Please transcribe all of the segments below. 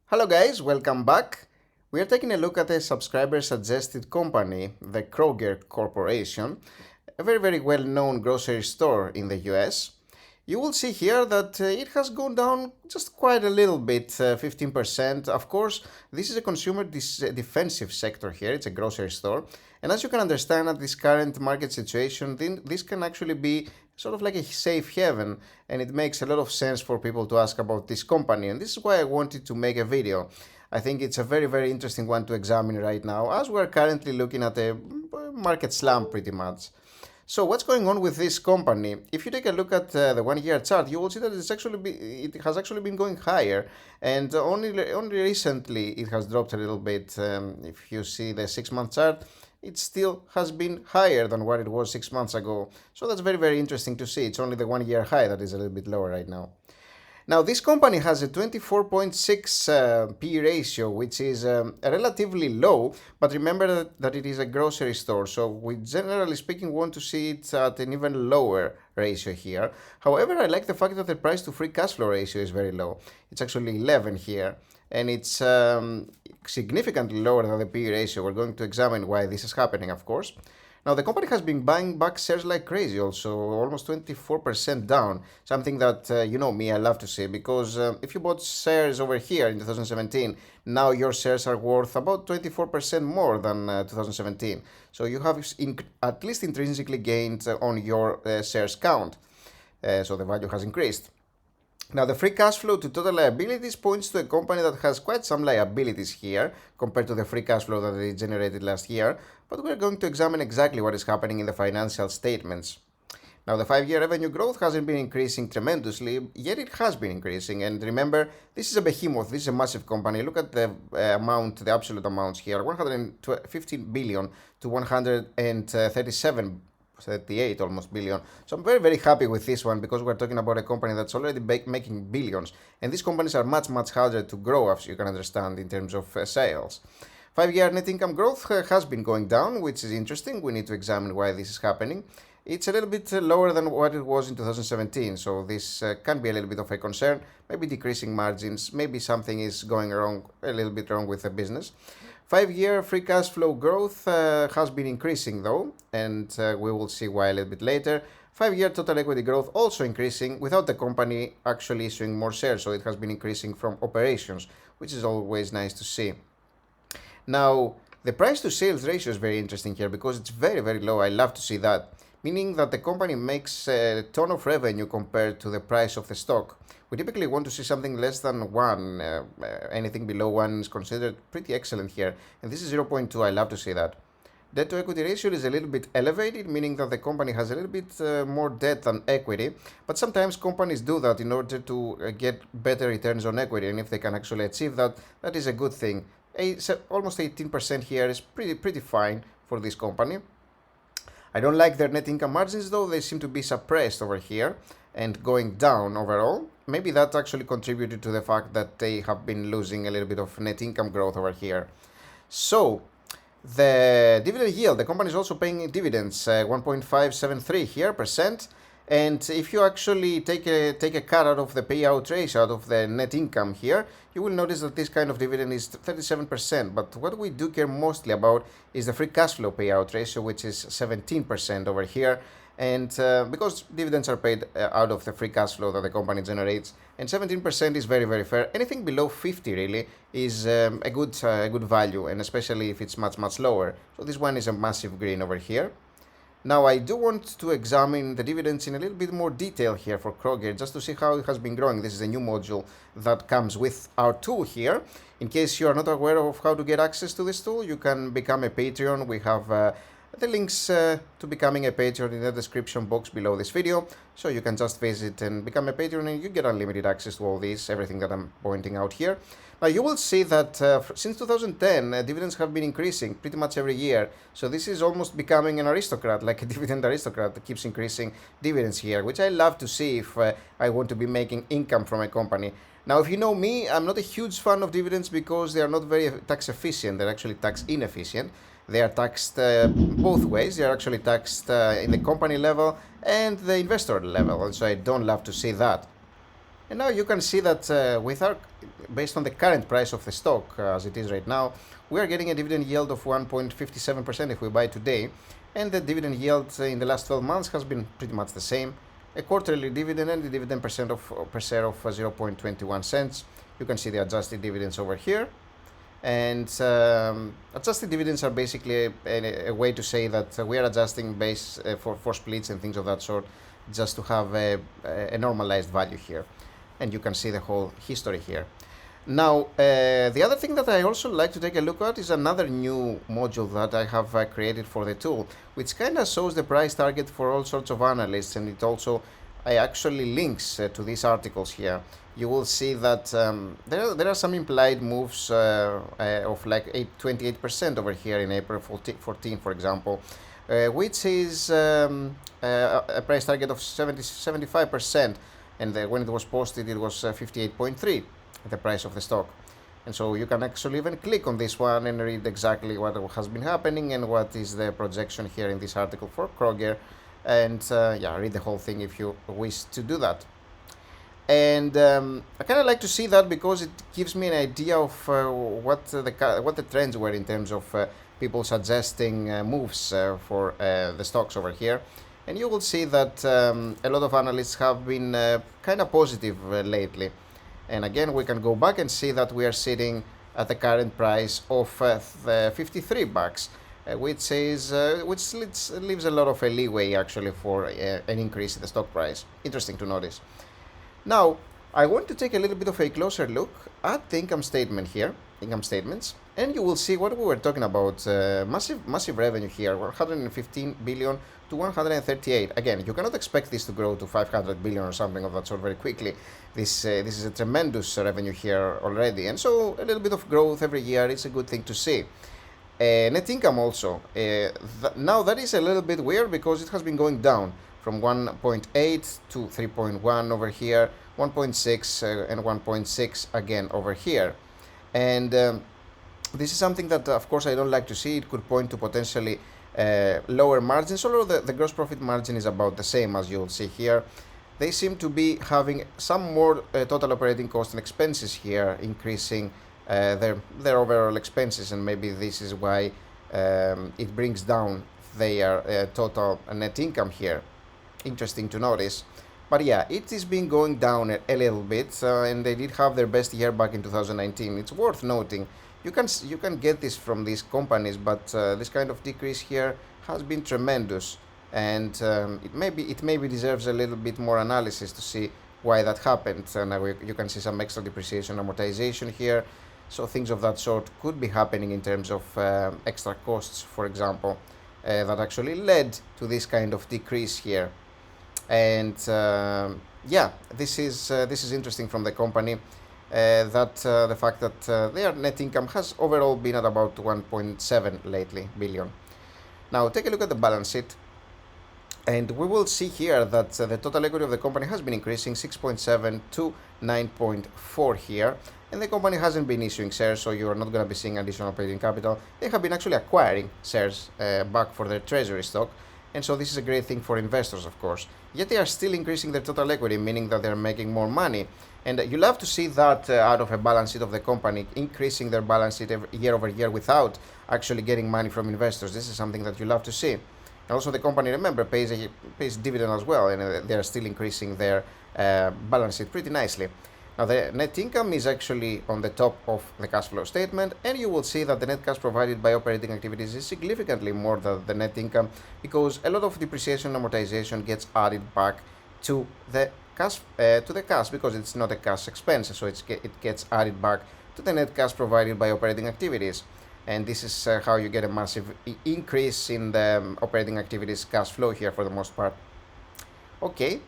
Hello guys, welcome back. We are taking a look at a subscriber suggested company, the Kroger Corporation, a very well known grocery store in the US. You will see here that it has gone down just quite a little bit, 15%. Of course, this is a consumer defensive sector here, it's a grocery store. And as you can understand at this current market situation, this can actually be sort of like a safe haven, and it makes a lot of sense for people to ask about this company. And this is why I wanted to make a video. I think it's a very interesting one to examine right now, as we're currently looking at a market slump pretty much. So what's going on with this company? If you take a look at the 1 year chart, you will see that it has actually been going higher, and only recently it has dropped a little bit. If you see the 6 month chart, it still has been higher than what it was 6 months ago. So that's very interesting to see. It's only the 1 year high that is a little bit lower right now. Now, this company has a 24.6 P ratio, which is relatively low, but remember that it is a grocery store, so we generally speaking want to see it at an even lower ratio here. However, I like the fact that the price to free cash flow ratio is very low. It's actually 11 here, and it's significantly lower than the P ratio. We're going to examine why this is happening, of course. Now, the company has been buying back shares like crazy also, almost 24% down, something that, you know me, I love to see, because if you bought shares over here in 2017, now your shares are worth about 24% more than 2017. So you have at least intrinsically gained on your shares count, so the value has increased. Now, the free cash flow to total liabilities points to a company that has quite some liabilities here compared to the free cash flow that they generated last year, but we're going to examine exactly what is happening in the financial statements. Now, the 5 year revenue growth hasn't been increasing tremendously, yet it has been increasing. And remember, this is a behemoth, this is a massive company. Look at the the absolute amounts here, 115 billion to 138 almost billion. So I'm very happy with this one, because we're talking about a company that's already making billions, and these companies are much harder to grow, as you can understand, in terms of sales. 5 year net income growth has been going down, which is interesting. We need to examine why this is happening. It's a little bit lower than what it was in 2017, so this can be a little bit of a concern. Maybe decreasing margins, maybe something is going wrong, a little bit wrong with the business. 5 year free cash flow growth has been increasing though, and we will see why a little bit later. 5 year total equity growth also increasing without the company actually issuing more shares, so it has been increasing from operations, which is always nice to see. Now, the price to sales ratio is very interesting here, because it's very low. I love to see that, meaning that the company makes a ton of revenue compared to the price of the stock. We typically want to see something less than 1. Anything below 1 is considered pretty excellent here, and this is 0.2. I love to see that. Debt to equity ratio is a little bit elevated, meaning that the company has a little bit more debt than equity, but sometimes companies do that in order to get better returns on equity, and if they can actually achieve that, that is a good thing. Almost 18% here is pretty fine for this company. I don't like their net income margins though. They seem to be suppressed over here and going down overall. Maybe that actually contributed to the fact that they have been losing a little bit of net income growth over here. So, the dividend yield, the company is also paying dividends, 1.573 here percent. And if you actually take a cut out of the payout ratio, out of the net income here, you will notice that this kind of dividend is 37%. But what we do care mostly about is the free cash flow payout ratio, which is 17% over here. And because dividends are paid out of the free cash flow that the company generates, and 17% is very fair. Anything below 50 really is a good value, and especially if it's much lower. So this one is a massive green over here. Now, I do want to examine the dividends in a little bit more detail here for Kroger, just to see how it has been growing. This is a new module that comes with our tool here. In case you are not aware of how to get access to this tool, you can become a Patreon. We have the links to becoming a Patreon in the description box below this video, so you can just visit and become a Patreon, and you get unlimited access to all this, everything that I'm pointing out here. Now, you will see that since 2010, dividends have been increasing pretty much every year. So this is almost becoming an aristocrat, like a dividend aristocrat that keeps increasing dividends here, which I love to see if I want to be making income from a company. Now, if you know me, I'm not a huge fan of dividends because they are not very tax efficient. They're actually tax inefficient. They are taxed both ways. They are actually taxed in the company level and the investor level, and so I don't love to see that. And now you can see that based on the current price of the stock as it is right now, we are getting a dividend yield of 1.57% if we buy today, and the dividend yield in the last 12 months has been pretty much the same. A quarterly dividend and the dividend per share of 0.21 cents. You can see the adjusted dividends over here. And adjusted dividends are basically a way to say that we are adjusting base for splits and things of that sort, just to have a normalized value here. And you can see the whole history here. Now, the other thing that I also like to take a look at is another new module that I have created for the tool, which kind of shows the price target for all sorts of analysts, and it also actually links to these articles here. You will see that there are some implied moves of like 28% over here in April 14, for example, which is a price target of 75%, and when it was posted it was 58.3, the price of the stock. And so you can actually even click on this one and read exactly what has been happening and what is the projection here in this article for Kroger, and read the whole thing if you wish to do that. And I kind of like to see that because it gives me an idea of what the trends were in terms of people suggesting moves for the stocks over here. And you will see that a lot of analysts have been kind of positive lately. And again, we can go back and see that we are sitting at the current price of $53, which leaves a lot of a leeway actually for an increase in the stock price. Interesting to notice. Now, I want to take a little bit of a closer look at the income statements, and you will see what we were talking about. Massive revenue here, 115 billion to 138. Again, you cannot expect this to grow to 500 billion or something of that sort very quickly. This is a tremendous revenue here already, and so a little bit of growth every year is a good thing to see. Net income also. Now that is a little bit weird because it has been going down from 1.8 to 3.1 over here, 1.6 and 1.6 again over here. And this is something that, of course, I don't like to see. It could point to potentially lower margins, although the gross profit margin is about the same as you'll see here. They seem to be having some more total operating costs and expenses here, increasing their overall expenses, and maybe this is why it brings down their total net income here. Interesting to notice. But yeah, it is been going down a little bit, and they did have their best year back in 2019. It's worth noting. You can get this from these companies, but this kind of decrease here has been tremendous, and it maybe deserves a little bit more analysis to see why that happened. And you can see some extra depreciation, amortization here, so things of that sort could be happening in terms of extra costs, for example, that actually led to this kind of decrease here. And this is interesting from the company, that the fact that their net income has overall been at about 1.7 lately billion. Now take a look at the balance sheet, and we will see here that the total equity of the company has been increasing 6.7 to 9.4 here, and the company hasn't been issuing shares, so you are not going to be seeing additional operating capital. They have been actually acquiring shares back for their treasury stock, and so this is a great thing for investors, of course. Yet they are still increasing their total equity, meaning that they're making more money. And you love to see that out of a balance sheet of the company, increasing their balance sheet year over year without actually getting money from investors. This is something that you love to see. And also the company, remember, pays dividend as well, and they are still increasing their balance sheet pretty nicely. Now the net income is actually on the top of the cash flow statement, and you will see that the net cash provided by operating activities is significantly more than the net income, because a lot of depreciation and amortization gets added back to the cash because it's not a cash expense, so it gets added back to the net cash provided by operating activities. And this is how you get a massive increase in the operating activities cash flow here for the most part. Okay.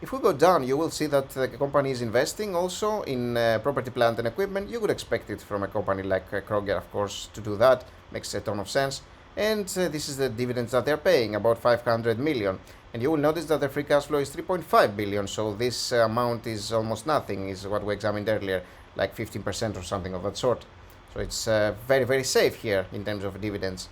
If we go down, you will see that the company is investing also in property, plant and equipment. You would expect it from a company like Kroger, of course, to do that. Makes a ton of sense. And this is the dividends that they're paying, about 500 million. And you will notice that the free cash flow is 3.5 billion. So this amount is almost nothing, is what we examined earlier, like 15% or something of that sort. So it's very, very safe here in terms of dividends.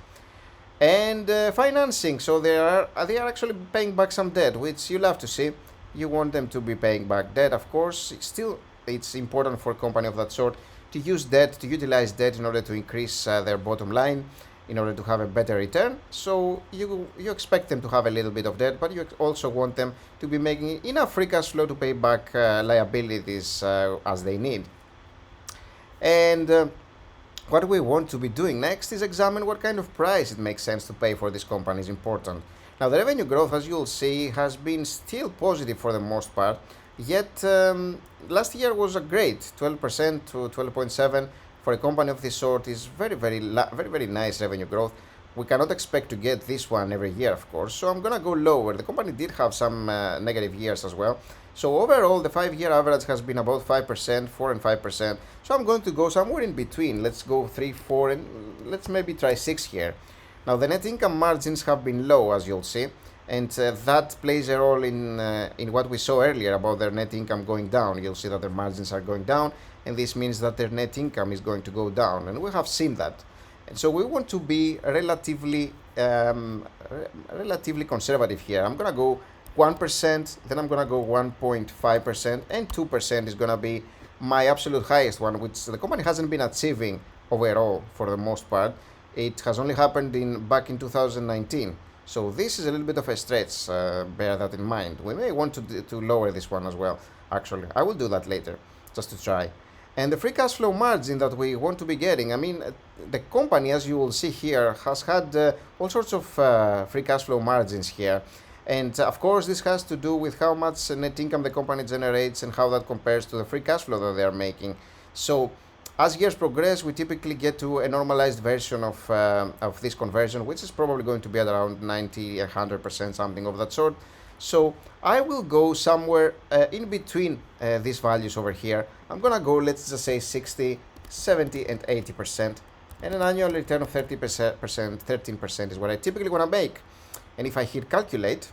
And financing, so they are actually paying back some debt, which you love to see. You want them to be paying back debt, of course. Still, it's important for a company of that sort to use debt, to utilize debt in order to increase their bottom line, in order to have a better return. So you expect them to have a little bit of debt, but you also want them to be making enough free cash flow to pay back liabilities as they need. And what we want to be doing next is examine what kind of price it makes sense to pay for this company is important. Now, the revenue growth, as you'll see, has been still positive for the most part, yet last year was a great 12% to 12.7 for a company of this sort is very nice revenue growth. We cannot expect to get this one every year, of course, so I'm gonna go lower. The company did have some negative years as well. So overall, the 5-year average has been about 5%, 4 and 5%. So I'm going to go somewhere in between. Let's go 3, 4, and let's maybe try 6 here. Now, the net income margins have been low, as you'll see, and that plays a role in what we saw earlier about their net income going down. You'll see that their margins are going down, and this means that their net income is going to go down, and we have seen that. And so we want to be relatively conservative here. I'm going to go 1%, then I'm going to go 1.5%, and 2% is going to be my absolute highest one, which the company hasn't been achieving overall for the most part. It has only happened back in 2019. So this is a little bit of a stretch, bear that in mind. We may want to lower this one as well, actually. I will do that later, just to try. And the free cash flow margin that we want to be getting, I mean, the company, as you will see here, has had all sorts of free cash flow margins here. And of course, this has to do with how much net income the company generates and how that compares to the free cash flow that they are making. So as years progress, we typically get to a normalized version of this conversion, which is probably going to be at around 90, 100%, something of that sort. So I will go somewhere in between these values over here. I'm gonna go, let's just say 60, 70, and 80%. And an annual return of 30%, 13% is what I typically wanna make. And if I hit calculate,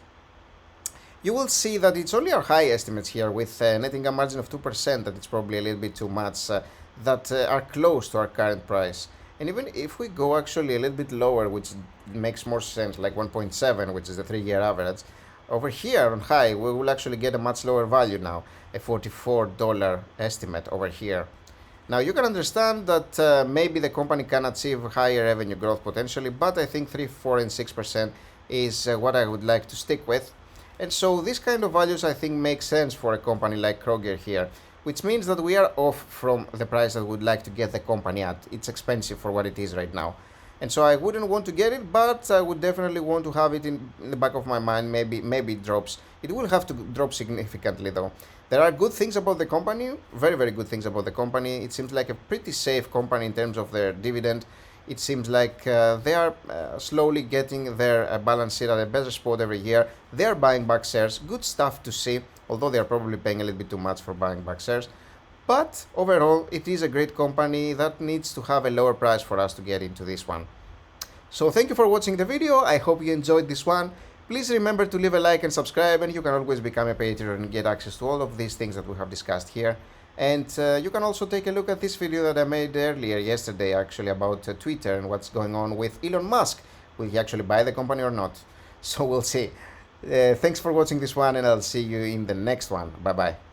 you will see that it's only our high estimates here with a net income margin of 2%, that it's probably a little bit too much, that are close to our current price. And even if we go actually a little bit lower, which makes more sense, like 1.7, which is the 3-year average, over here on high, we will actually get a much lower value now, a $44 estimate over here. Now, you can understand that maybe the company can achieve higher revenue growth potentially, but I think 3, 4, and 6% is what I would like to stick with. And so these kind of values, I think, make sense for a company like Kroger here, which means that we are off from the price that we would like to get the company at. It's expensive for what it is right now. And so I wouldn't want to get it, but I would definitely want to have it in the back of my mind. Maybe it drops. It will have to drop significantly, though. There are good things about the company, very good things about the company. It seems like a pretty safe company in terms of their dividend. It seems like they are slowly getting their balance sheet at a better spot every year. They are buying back shares. Good stuff to see, although they are probably paying a little bit too much for buying back shares. But overall, it is a great company that needs to have a lower price for us to get into this one. So thank you for watching the video. I hope you enjoyed this one. Please remember to leave a like and subscribe, and you can always become a patron and get access to all of these things that we have discussed here. And you can also take a look at this video that I made earlier, yesterday actually, about Twitter and what's going on with Elon Musk. Will he actually buy the company or not? So we'll see. Thanks for watching this one, and I'll see you in the next one. Bye-bye.